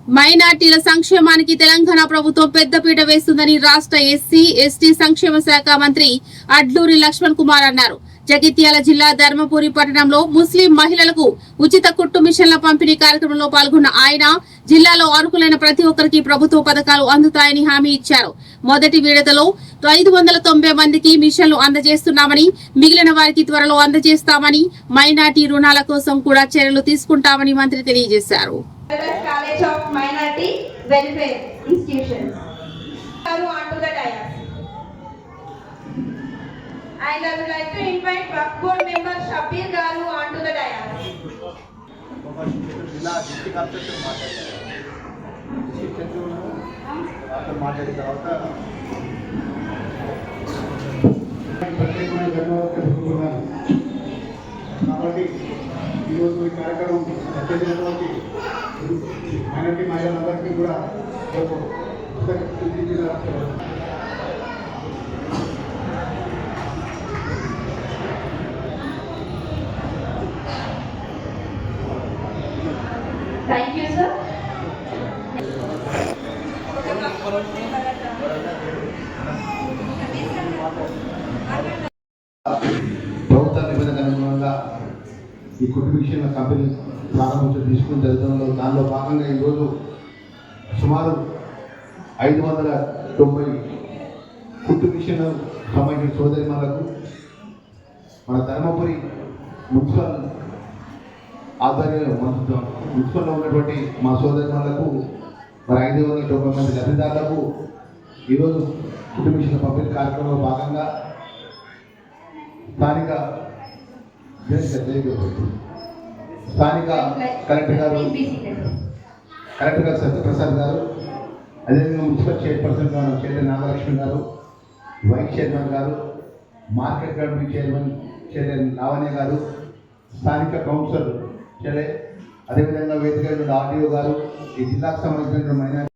మైనార్టీల సంక్షేమానికి తెలంగాణ ప్రభుత్వం పెద్దపీట వేస్తుందని రాష్ట్ర ఎస్సీ ఎస్టీ సంక్షేమ శాఖ మంత్రి అడ్లూరి లక్ష్మణ్ కుమార్ అన్నారు. జగిత్యాల జిల్లా ధర్మపురి పట్టణంలో ముస్లిం మహిళలకు ఉచిత కుట్టు మిషన్ల పంపిణీ కార్యక్రమంలో పాల్గొన్న ఆయన జిల్లాలో అర్హులైన ప్రతి ఒక్కరికి ప్రభుత్వ పథకాలు అందుతాయని హామీ ఇచ్చారు. మొదటి విడతలో 590 మందికి మిషన్లు అందజేస్తున్నామని, మిగిలిన వారికి త్వరలో అందజేస్తామని, మైనార్టీ రుణాల కోసం కూడా చర్యలు తీసుకుంటామని మంత్రి తెలియజేశారు. College of Minority Welfare Institutions. Onto the dais. And I would like to invite Waqf Board member Shabir Garu onto the dais. ఈరోజు ఈ కార్యక్రమం అత్యధికమైనటువంటి మైనార్టీ మహిళలందరికీ కూడా Thank you, sir. ప్రభుత్వ నిబంధనలకు అనుగుణంగా ఈ కుట్టు మిషన్ కంపెనీ ప్రారంభించడం తీసుకుని జరుగుతుందో దానిలో భాగంగా ఈరోజు సుమారు 590 కుట్టు మిషన్ సంబంధించిన సోదరిమణులకు మన ధర్మపురి మున్సిపల్ ఆధ్వర్యంలో మున్సిపల్లో ఉన్నటువంటి మా సోదరిమణులకు మరి 590 మంది లబ్ధిదారులకు ఈరోజు కుట్టు మిషన్ పంపిణీ కార్యక్రమంలో భాగంగా స్థానిక కలెక్టర్ గారు సత్యప్రసాద్ గారు, అదేవిధంగా మున్సిపల్ చైర్పర్సన్ గారు చైర్మన్ నాగలక్ష్మి గారు, వైస్ చైర్మన్ గారు, మార్కెట్ కమిటీ చైర్మన్ లావణ్య గారు, స్థానిక కౌన్సిలర్ చెల్లె, అదేవిధంగా వేదిక ఆర్డీఓ గారు, ఈ జిల్లాకు సంబంధించిన మైనారిటీ